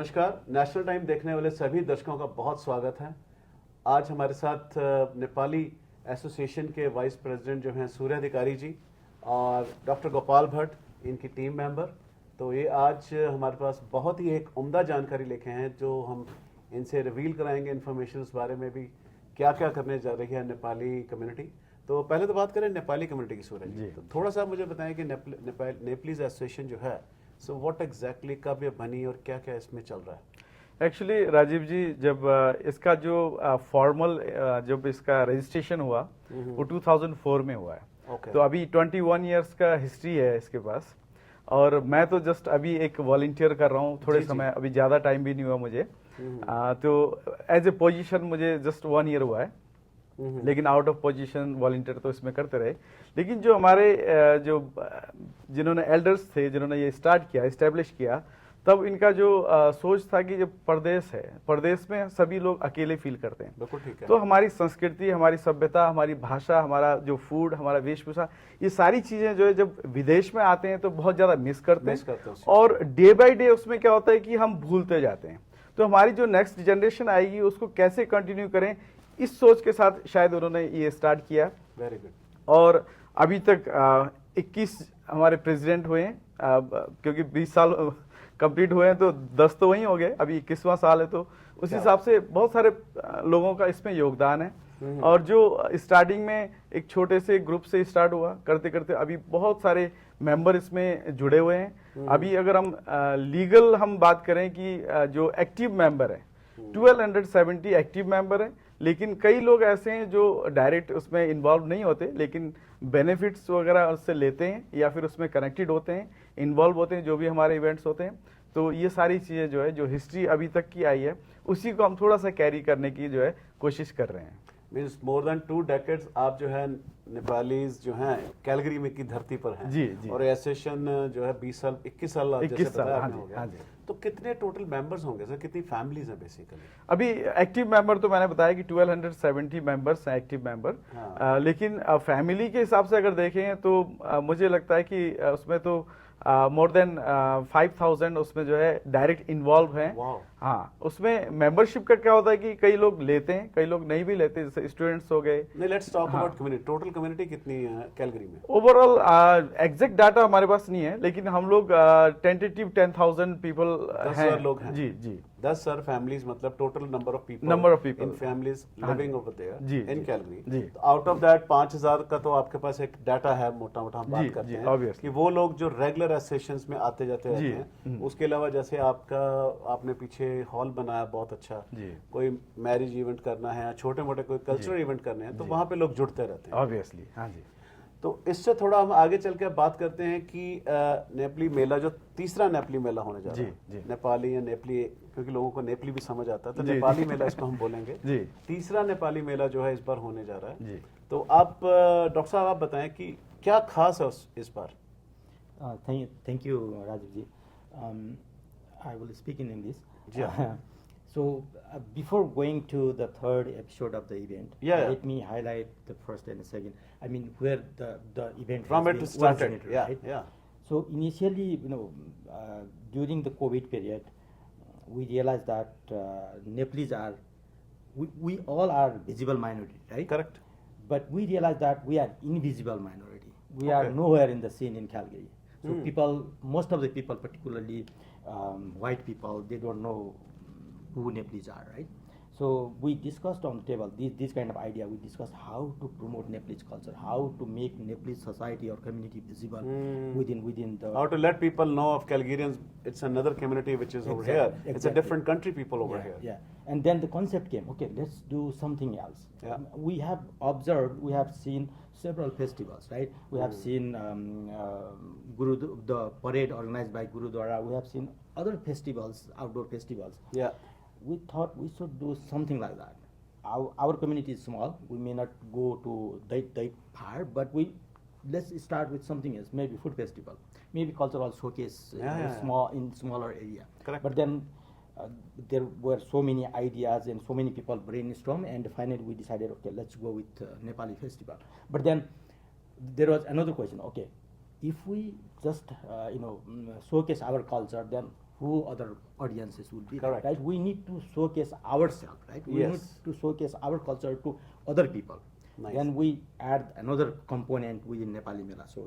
नमस्कार। National time देखने वाले सभी दर्शकों का बहुत स्वागत है। आज हमारे साथ नेपाली एसोसिएशन के वाइस प्रेसिडेंट जो हैं सूर्य अधिकारी जी और डॉक्टर गोपाल भट्ट इनकी टीम मेंबर। तो ये आज हमारे पास बहुत ही एक उम्दा जानकारी लेके हैं जो हम इनसे रिवील कराएंगे इन्फॉर्मेशन उस बारे में भी क्या क्या करने जा रही है नेपाली कम्युनिटी। तो पहले तो बात करें नेपाली कम्युनिटी की सूर्य जी। तो थोड़ा सा मुझे बताएं कि नेपालीज एसोसिएशन जो है सो व्हाट एग्जैक्टली कब ये बनी और क्या क्या इसमें चल रहा है? एक्चुअली राजीव जी, जब इसका जो फॉर्मल जब इसका रजिस्ट्रेशन हुआ वो 2004 में हुआ है। तो अभी 21 इयर्स का हिस्ट्री है इसके पास। और मैं तो जस्ट अभी एक वॉलंटियर कर रहा हूँ थोड़े समय, अभी ज़्यादा टाइम भी नहीं हुआ मुझे। तो एज ए पोजीशन मुझे जस्ट 1 ईयर हुआ है, लेकिन आउट ऑफ पोजीशन वॉलंटियर तो इसमें करते रहे। लेकिन जो हमारे जो जिन्होंने एल्डर्स थे, जिन्होंने ये स्टार्ट किया, इस्टेब्लिश किया, तब इनका जो सोच था कि जो प्रदेश है, प्रदेश में सभी लोग अकेले फील करते हैं। बिल्कुल ठीक है। तो हमारी संस्कृति, हमारी सभ्यता, हमारी भाषा, हमारा जो फूड, हमारा वेशभूषा, ये सारी चीजें जो है जब विदेश में आते हैं तो बहुत ज्यादा मिस करते हैं। और डे बाय डे उसमें क्या होता है कि हम भूलते जाते हैं। तो हमारी जो नेक्स्ट जनरेशन आएगी उसको कैसे कंटिन्यू करें, इस सोच के साथ शायद उन्होंने ये स्टार्ट किया। Very good. और अभी तक 21 हमारे प्रेसिडेंट हुए हैं, क्योंकि 20 साल कंप्लीट हुए हैं तो 10 तो वही हो गए, अभी 21वां साल है। तो उस हिसाब से बहुत सारे लोगों का इसमें योगदान है। और जो स्टार्टिंग में एक छोटे से ग्रुप से स्टार्ट हुआ, करते करते अभी बहुत सारे मेंबर इसमें जुड़े हुए हैं। अभी अगर हम लीगल हम बात करें कि जो एक्टिव मेंबर है 1270 एक्टिव मेंबर है। लेकिन कई लोग ऐसे हैं जो डायरेक्ट उसमें इन्वॉल्व नहीं होते, लेकिन बेनिफिट्स वगैरह उससे लेते हैं या फिर उसमें कनेक्टेड होते हैं, इन्वॉल्व होते हैं जो भी हमारे इवेंट्स होते हैं। तो ये सारी चीज़ें जो है, जो हिस्ट्री अभी तक की आई है, उसी को हम थोड़ा सा कैरी करने की जो है कोशिश कर रहे हैं। मीन्स मोर देन 2 डेकेड्स आप जो है नेपालीज जो हैं कैलगरी में की धरती पर हैं। जी। और एसोसिएशन जो है 21 साल 21 साल हाँ हो गया। जी। तो कितने टोटल मेंबर्स होंगे सर, कितनी फैमिलीज हैं बेसिकली? अभी एक्टिव मेंबर तो मैंने बताया कि 1270 मेंबर्स हैं एक्टिव मेंबर। लेकिन फैमिली के हिसाब से अगर देखें तो मुझे लगता है कि उसमें तो मोर देन 5000 उसमें जो है डायरेक्ट इन्वॉल्व हैं। हाँ, उसमें मेंबरशिप का क्या होता है कि कई लोग लेते हैं, कई लोग नहीं भी लेते, जैसे स्टूडेंट्स हो गए। नहीं, let's talk about community. Total community कितनी है कैलगरी में? ओवरऑल एग्जैक्ट डाटा हमारे पास नहीं है, लेकिन हम लोग टेंटेटिव 10,000 पीपल हैं। लोग हैं। जी 10 सर फैमिलीज, मतलब total number of people in families living over there in Calgary. तो आउट ऑफ दैट 5000 का तो आपके पास एक डाटा है, मोटा मोटा हम बात करते हैं कि वो लोग जो रेगुलर एसोसिएशंस में आते जाते रहते हैं। उसके अलावा जैसे आपने पीछे हॉल बनाया बहुत अच्छा, कोई मैरिज इवेंट करना है, छोटे मोटे कोई कल्चरल इवेंट करने हैं, तो वहां पे लोग जुड़ते रहते हैं ऑब्वियसली। हाँ जी। तो इससे थोड़ा हम आगे चल के बात करते हैं कि नेपाली मेला, जो तीसरा नेपाली मेला होने जा रहा है। नेपाली या नेपली, क्योंकि लोगों को नेपली भी समझ आता है तो नेपाली मेला इसको हम बोलेंगे। तीसरा नेपाली मेला जो है इस बार होने जा रहा है। तो आप डॉक्टर साहब आप बताएं कि क्या खास है इस बार? Thank you Rajiv ji. I will speak in English. So before going to the third episode of the event, let me highlight the first and the second. I mean, where the event from it started. Right? So initially, during the COVID period, we realized that Nepalese are, we all are visible minority, right? Correct. But we realized that we are invisible minority. We are nowhere in the scene in Calgary. So people, most of the people, particularly white people, they don't know who Nepalese are, right? So we discussed on the table this kind of idea. We discussed how to promote Nepalese culture, how to make Nepalese society or community visible within the. How to let people know of Calgarians. It's another community which is over here. It's a different country people over here. Yeah, and then the concept came. Okay, let's do something else. We have observed, we have seen several festivals, right? We have seen the parade organized by Gurudwara. We have seen other festivals, outdoor festivals. We thought we should do something like that. Our community is small. We may not go to that far, but let's start with something else. Maybe food festival, maybe cultural showcase, in smaller area. Correct. But then there were so many ideas and so many people brainstorm, and finally we decided, okay, let's go with Nepali festival. But then there was another question. Okay, if we just showcase our culture, then who other audiences would be. Correct. Right? We need to showcase ourselves, right? We Yes. need to showcase our culture to other people. Nice. Then we add another component within Nepali Mela. So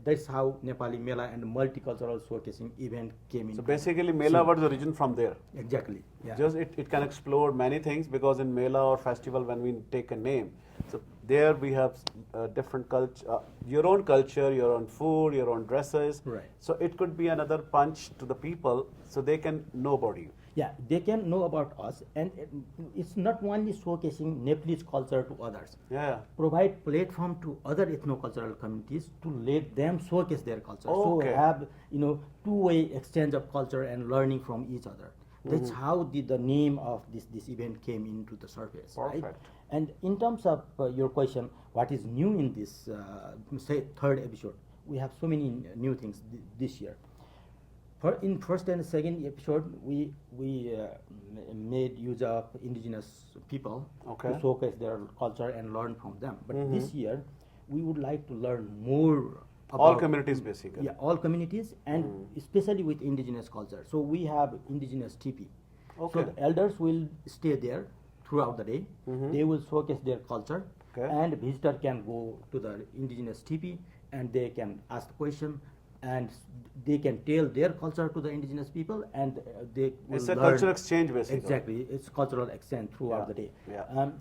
that's how Nepali Mela and multicultural showcasing event came in. So basically, Mela was origin from there. Exactly. Yeah. Just it can explore many things, because in Mela or festival, when we take a name, so there we have different culture, your own culture, your own food, your own dresses. Right. So it could be another punch to the people, so they can know about you. Yeah, they can know about us, and it's not only showcasing Nepalese culture to others. Yeah. Provide platform to other ethno-cultural communities to let them showcase their culture. So Okay. have two-way exchange of culture and learning from each other. That's how the name of this event came into the surface. Right? Perfect. And in terms of your question, what is new in this say third episode? We have so many new things this year. In first and second episode, we made use of indigenous people Okay. to showcase their culture and learn from them. But this year, we would like to learn more about All communities, basically. Yeah, all communities, and especially with indigenous culture. So we have indigenous TP. Okay. So the elders will stay there throughout the day. They will showcase their culture, Okay. and visitor can go to the indigenous TP and they can ask the question, and they can tell their culture to the indigenous people, and they will It's a learn. cultural exchange, basically. Exactly, it's cultural exchange throughout Yeah, the day. yeah.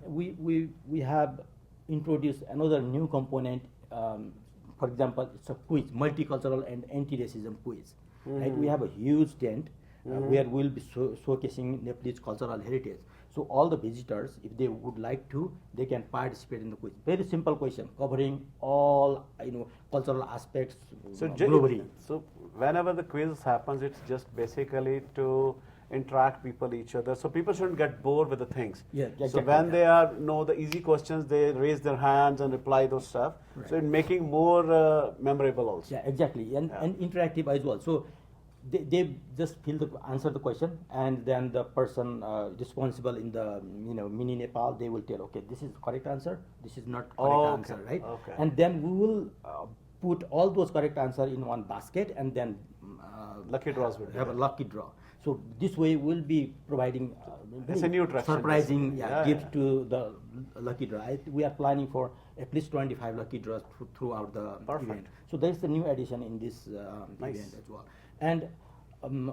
We have introduced another new component. For example, it's a quiz, multicultural and anti-racism quiz. Right? We have a huge tent where we'll be showcasing Nepalese cultural heritage. So all the visitors, if they would like to, they can participate in the quiz. Very simple question, covering all cultural aspects globally. So whenever the quiz happens, it's just basically to interact people each other. So people shouldn't get bored with the things. Yeah, So exactly. when they know the easy questions, they raise their hands and reply those stuff. Right. So it's making more memorable also. Yeah, exactly, and interactive as well. So they just answer the question, and then the person responsible in the mini Nepal, they will tell, okay, this is the correct answer, this is not correct Okay, answer, right? okay. And then we will put all those correct answer in one basket, and then Lucky draws will be have a there. lucky draw. So this way we'll be providing It's a new attraction, surprising basically. Yeah, gifts yeah. to the lucky draw. We are planning for at least 25 lucky draws throughout the Perfect. event. So there's the new addition in this Nice. event as well. And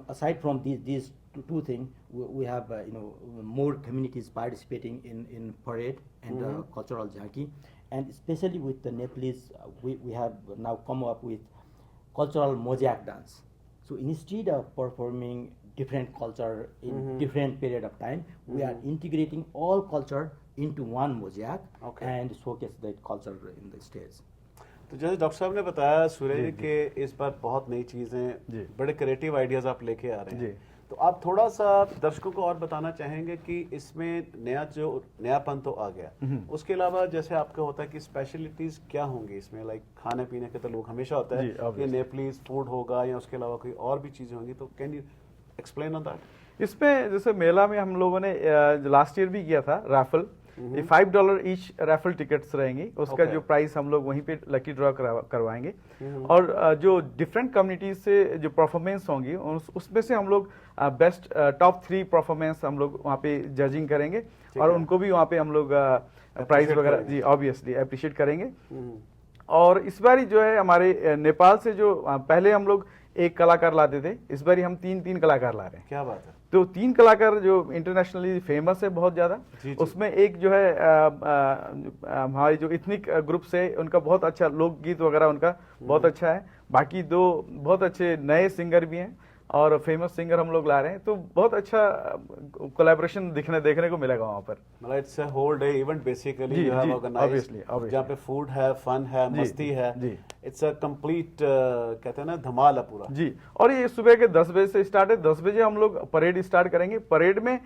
aside from these two things, we have more communities participating in parade and cultural jhanki, and especially with the Nepalese, we have now come up with cultural mosaic dance. So instead of performing different culture in different period of time, we are integrating all culture into one mosaic Okay. and showcase that culture in the stage. तो जैसे doctor साहब ने बताया सूर्य जी कि इस बार बहुत नई चीजें, जी। बड़े क्रिएटिव आइडियाज आप लेके आ रहे हैं। जी। तो आप थोड़ा सा दर्शकों को और बताना चाहेंगे कि इसमें नयापन तो आ गया, उसके अलावा जैसे आपका होता है कि स्पेशलिटीज क्या होंगी इसमें, लाइक खाने पीने के तो लोग हमेशा होता है जी, कि obviously। नेपलीज फूड होगा या उसके अलावा कोई और भी चीजें होंगी, तो can you explain on that? इसमें जैसे मेला में हम लोगों ने लास्ट ईयर भी किया था राफल, ये $5 ईच राफल टिकट्स रहेंगी, उसका Okay. जो प्राइस हम लोग वहीं पे लकी ड्रॉ करवाएंगे, और जो डिफरेंट कम्युनिटीज से जो परफॉर्मेंस होंगी उसमें से हम लोग बेस्ट टॉप 3 परफॉर्मेंस हम लोग वहाँ पे जजिंग करेंगे, और है। उनको भी वहाँ पे हम लोग प्राइज Appreciate वगैरह करेंगे। जी ऑब्वियसली अप्रिशिएट करेंगे। और इस बारी जो है हमारे नेपाल से जो पहले हम लोग एक कलाकार लाते थे, इस बारी हम 3 कलाकार ला रहे हैं। क्या बात है। तो 3 कलाकार जो इंटरनेशनली फेमस है बहुत ज्यादा, जी, जी। उसमें एक जो है हमारी जो इथनिक ग्रुप से उनका बहुत अच्छा लोकगीत वगैरह उनका बहुत अच्छा है, बाकी 2 बहुत अच्छे नए सिंगर भी हैं और फेमस सिंगर हम लोग ला रहे हैं, तो बहुत अच्छा कोलैबोरेशन देखने को मिलेगा वहाँ पर। मतलब it's a whole day event basically, जी, यू हैव जी, ऑर्गेनाइज्ड, obviously। जहाँ पे फूड है, फन है, जी, मस्ती है, जी। इट्स अ कंप्लीट कहते हैं ना धमाल है पूरा। जी, और ये सुबह के 10 बजे से स्टार्ट है। 10 बजे हम लोग परेड स्टार्ट करेंगे। परेड में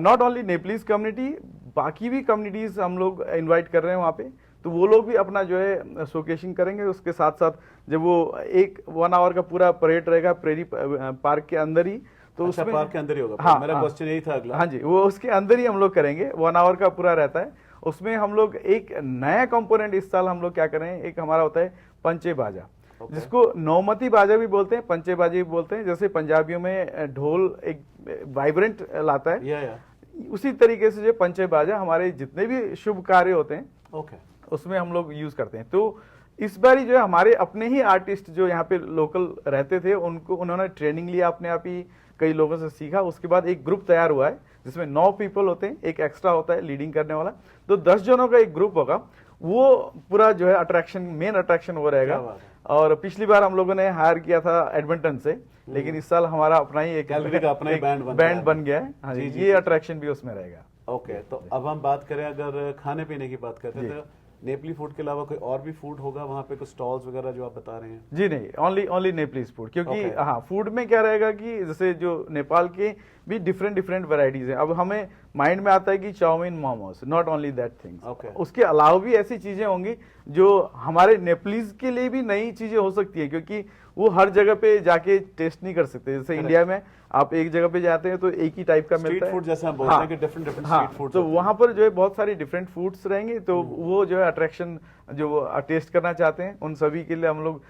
नॉट ओनली नेपालीज कम्युनिटी, बाकी भी कम्युनिटीज हम लोग इनवाइट कर रहे हैं वहाँ पे, तो वो लोग भी अपना जो है शोकेसिंग करेंगे। उसके साथ साथ जब वो 1 आवर का पूरा परेड रहेगा प्रेरी पार्क के अंदर ही, तो अच्छा, उसमें पार्क के अंदर ही होगा। हाँ, मेरा हाँ। क्वेश्चन यही था अगला। हाँ जी, वो उसके अंदर ही हम लोग करेंगे, 1 आवर का पूरा रहता है। उसमें हम लोग एक नया कंपोनेंट इस साल हम लोग क्या कर रहे हैं, एक हमारा होता है पंचे बाजा। Okay. जिसको नौमती बाजा भी बोलते हैं, पंचे बाजे भी बोलते हैं। जैसे पंजाबियों में ढोल एक वाइब्रेंट लाता है, या उसी तरीके से जो पंचे बाजा हमारे जितने भी शुभ कार्य होते हैं ओके उसमें हम लोग यूज करते हैं। तो इस बारी जो है हमारे अपने ही आर्टिस्ट जो यहाँ पे लोकल रहते थे उन्होंने ट्रेनिंग लिया, अपने आप ही कई लोगों से सीखा। उसके बाद एक ग्रुप तैयार हुआ है जिसमें 9 पीपल होते हैं, एक एक्स्ट्रा होता है लीडिंग करने वाला। तो 10 जनों का एक ग्रुप होगा, वो पूरा जो है अट्रैक्शन, मेन अट्रैक्शन वो रहेगा। क्या बात है। और पिछली बार हम लोगों ने हायर किया था एडमिंटन से, लेकिन इस साल हमारा अपना ही एक कैलगरी का अपना ही बैंड बन गया है। हाँ जी, जी, ये जी। अट्रैक्शन भी उसमें रहेगा। ओके, तो अब हम बात करें, अगर खाने पीने की बात करते हैं तो नेपली फूड के अलावा कोई और भी फूड होगा वहाँ पे, कुछ स्टॉल्स वगैरह जो आप बता रहे हैं? जी नहीं, ओनली नेपलीज फूड, क्योंकि Okay. हाँ फूड में क्या रहेगा कि जैसे जो नेपाल के भी डिफरेंट वैरायटीज हैं। अब हमें माइंड में आता है कि chow mein, momos, not only that things. Okay. उसके अलावा भी ऐसी चीजें होंगी जो हमारे नेपलीज के लिए भी नई चीजें हो सकती है, क्योंकि वो हर जगह पे जाके टेस्ट नहीं कर सकते। जैसे Correct. इंडिया में आप एक जगह पे जाते हैं तो एक ही टाइप का स्ट्रीट मिलता है। फूड जैसे हम बोलते हैं कि डिफरेंट हाँ, स्ट्रीट फूड तो वहाँ पर जो है बहुत सारी डिफरेंट फूड्स रहेंगे, तो वो जो है अट्रैक्शन जो टेस्ट करना चाहते हैं उन सभी के लिए हम लोग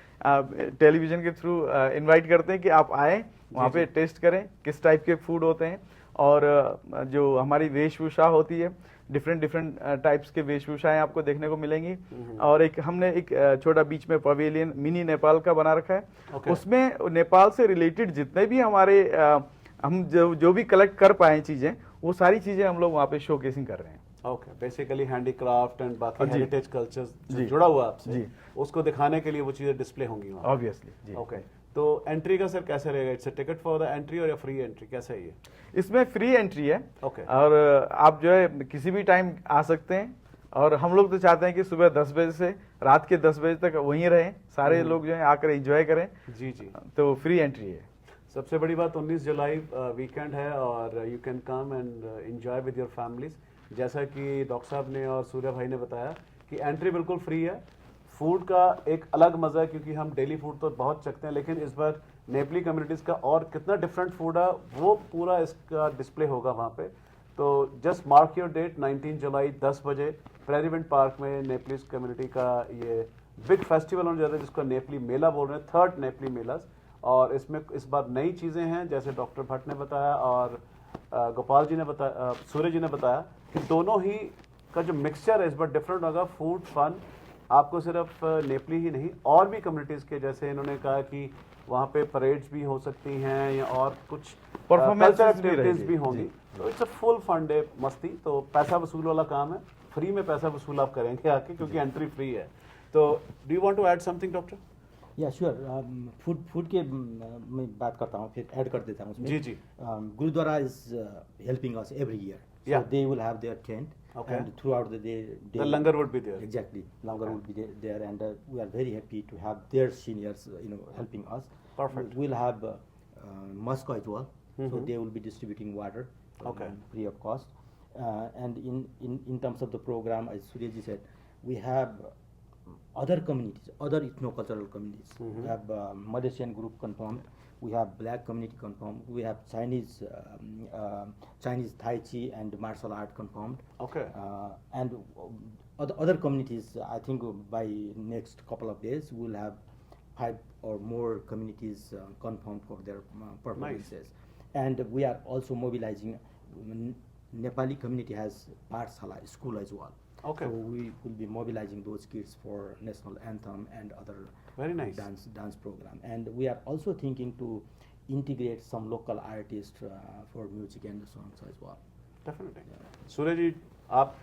टेलीविजन के थ्रू इनवाइट करते हैं कि आप आए वहाँ पे टेस्ट करें किस टाइप के फूड होते हैं। और जो हमारी वेशभूषा होती है, डिफरेंट टाइप्स के वेशभूषाएं आपको देखने को मिलेंगी। और एक हमने एक छोटा बीच में पवेलियन मिनी नेपाल का बना रखा है। Okay. उसमें नेपाल से रिलेटेड जितने भी हमारे हम जो भी कलेक्ट कर पाए चीजें, वो सारी चीजें हम लोग वहाँ पे शोकेसिंग कर रहे हैं। ओके, बेसिकली हैंडीक्राफ्ट एंड बाकी जी। हेरिटेज कल्चर्स जी। जुड़ा हुआ आपसे, जी। उसको दिखाने के लिए वो चीजें डिस्प्ले होंगी वहाँ। ऑब्वियसली जी। ओके, तो एंट्री का सर कैसे रहेगा? It's a ticket for the entry और या फ्री एंट्री, कैसा है ये? इसमें फ्री एंट्री है। Okay. और आप जो है किसी भी टाइम आ सकते हैं। और हम लोग तो चाहते हैं कि सुबह 10 बजे से रात के 10 बजे तक वहीं रहें, सारे लोग जो है आकर एंजॉय करें। जी जी। तो फ्री एंट्री है। सबसे बड़ी बात 19 जुलाई वीकेंड है और you can come and enjoy with your families. जैसा कि डॉक्टर साहब ने और सूर्या भाई ने बताया कि एंट्री बिल्कुल फ्री है। फूड का एक अलग मजा है, क्योंकि हम डेली फूड तो बहुत चखते हैं, लेकिन इस बार नेपली कम्युनिटीज का और कितना डिफरेंट फूड है वो पूरा इसका डिस्प्ले होगा वहाँ पे। तो जस्ट मार्क योर डेट, 19 जुलाई 10 बजे प्रेरिवेंट पार्क में नेपलीज कम्युनिटी का ये बिग फेस्टिवल होने जा रहा है, जिसको नेपली मेला बोल रहे हैं, 3rd नेपली मेलास। और इसमें इस बार नई चीज़ें हैं, जैसे डॉक्टर भट्ट ने बताया और गोपाल जी ने बताया, सूर्य जी ने बताया कि दोनों ही का जो मिक्सचर है इस बार डिफरेंट होगा। फूड, फन, आपको सिर्फ नेपली ही नहीं और भी कम्युनिटीज़ के, जैसे इन्होंने कहा कि वहाँ पे परेड्स भी हो सकती हैं या और कुछ Performances कल्चरल भी एक्टिविटीज रहेगी। भी होंगी। तो it's a full fun day, मस्ती। तो पैसा वसूल वाला काम है, फ्री में पैसा वसूल आप करेंगे आके, क्योंकि एंट्री फ्री है। तो do you want to add something doctor? या श्योर, फूड के मैं बात करता हूँ, फिर ऐड कर देता हूँ उसमें। जी जी। Gurdwara is helping us every year, Yeah. so they will have their tent, Okay. and throughout the day The langar would be there. Exactly, langar Okay. will be there, and we are very happy to have their seniors, helping us. Perfect. We'll have mosque as well, so Mhm. they will be distributing water, Okay. free of cost. And in terms of the program, as Suryaji said, we have other communities, other ethno-cultural communities. Mhm. We have Malaysian group confirmed. We have black community confirmed. We have Chinese Tai Chi and martial art confirmed. Okay. And other communities, I think by next couple of days, we'll have 5 or more communities confirmed for their performances. And we are also mobilizing. Nepali community has Pathshala school as well. Okay. So we will be mobilizing those kids for national anthem and other Very nice. dance program. And we are also thinking to integrate some local artists for music and songs as well. Definitely. Surya ji, आप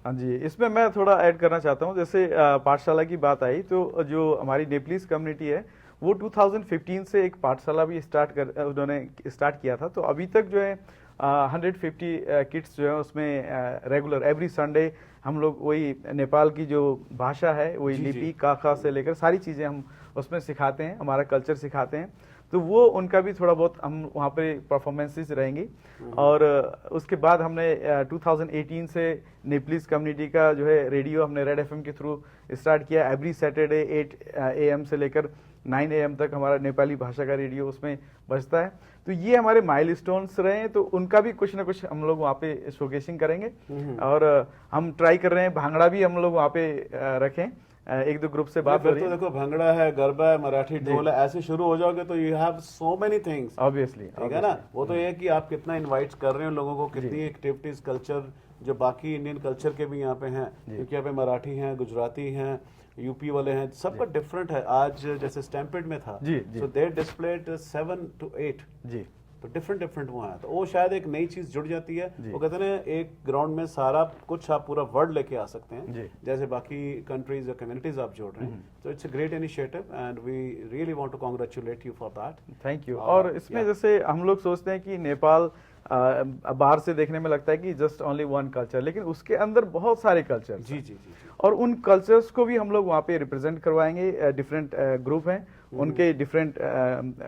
हाँ जी, इसमें मैं थोड़ा add करना चाहता हूँ। जैसे पाठशाला की बात आई, तो जो हमारी नेपलीज कम्युनिटी है वो 2015 से एक पाठशाला भी उन्होंने स्टार्ट किया था। तो अभी तक जो है 150 किड्स जो है उसमें रेगुलर एवरी संडे हम लोग वही नेपाल की जो भाषा है, वही जी, जी। लिपि काखा से लेकर सारी चीज़ें हम उसमें सिखाते हैं, हमारा कल्चर सिखाते हैं। तो वो उनका भी थोड़ा बहुत हम वहाँ पे परफॉर्मेंसेस रहेंगी। और उसके बाद हमने 2018 से नेपलीज कम्युनिटी का जो है रेडियो हमने रेड एफएम के थ्रू स्टार्ट किया। एवरी सैटरडे 8 AM से लेकर 9 AM तक हमारा नेपाली भाषा का रेडियो उसमें बजता है। तो ये हमारे माइलस्टोन्स रहे हैं, तो उनका भी कुछ ना कुछ हम लोग वहाँ पे शोकेसिंग करेंगे। और हम ट्राई कर रहे हैं भांगड़ा भी हम लोग वहाँ पे रखें, एक दो ग्रुप से बात हो फिर रही तो है। देखो भंगड़ा है, गरबा है, मराठी ढोल है, ऐसे शुरू हो जाओगे तो you have so many things, obviously ठीक है ना। वो तो ये है कि आप कितना इनवाइट कर रहे हो लोगों को, कितनी एक्टिविटीज कल्चर जो बाकी इंडियन कल्चर के भी यहाँ पे हैं, क्योंकि यहाँ पे मराठी हैं, गुजराती हैं, यूपी वाले हैं, सबका डिफरेंट है। आज जैसे स्टैम्पेड में था, जी, जी। सो दे डिस्प्लेड 7 to 8, जी तो डिफरेंट वहाँ है, तो वो शायद एक नई चीज जुड़ जाती है। जी। वो कहते हैं ना, एक ग्राउंड में सारा कुछ आप पूरा वर्ल्ड लेके आ सकते जी। हैं, जैसे बाकी कंट्रीज या कम्युनिटीज आप जोड़ रहे हैं। तो it's a great initiative and we really want to congratulate you for that. Thank you. और इसमें जैसे हम लोग सोचते हैं कि नेपाल बाहर से देखने में लगता है कि जस्ट ओनली वन कल्चर, लेकिन उसके अंदर बहुत सारे कल्चर, जी जी जी। और उन कल्चर्स को भी हम लोग वहाँ पे रिप्रेजेंट करवाएंगे। डिफरेंट ग्रुप हैं, उनके डिफरेंट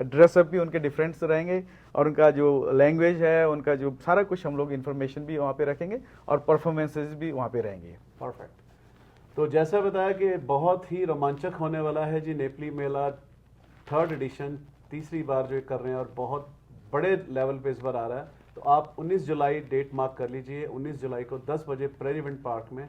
ड्रेसअप भी उनके डिफरेंट रहेंगे, और उनका जो लैंग्वेज है, उनका जो सारा कुछ हम लोग इन्फॉर्मेशन भी वहाँ पे रखेंगे, और परफॉर्मेंसेज भी वहाँ पे रहेंगे। परफेक्ट। तो जैसा बताया कि बहुत ही रोमांचक होने वाला है जी नेपली मेला 3rd एडिशन, तीसरी बार जो कर रहे हैं, और बहुत बड़े लेवल पे इस बार आ रहा है। तो आप 19 जुलाई डेट मार्क कर लीजिए, 19 जुलाई को 10 बजे प्रेरी इवेंट पार्क में।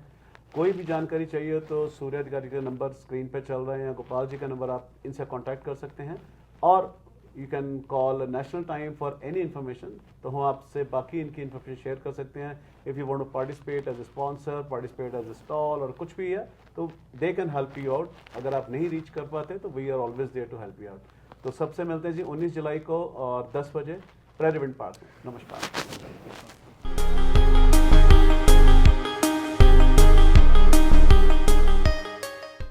कोई भी जानकारी चाहिए हो तो सूर्य अधिकारी का नंबर स्क्रीन पे चल रहे हैं, या गोपाल जी का नंबर, आप इनसे कांटेक्ट कर सकते हैं, और you can call national time for any information. तो हम आपसे बाकी इनकी इन्फॉर्मेशन शेयर कर सकते हैं। If you want to participate as a sponsor, participate as a stall, और कुछ भी है तो they can help you out. अगर आप नहीं रीच कर पाते तो we are always there to help you out. तो सबसे मिलते हैं जी 19 जुलाई को और 10 बजे प्रेरी इवेंट पार्क में। नमस्कार।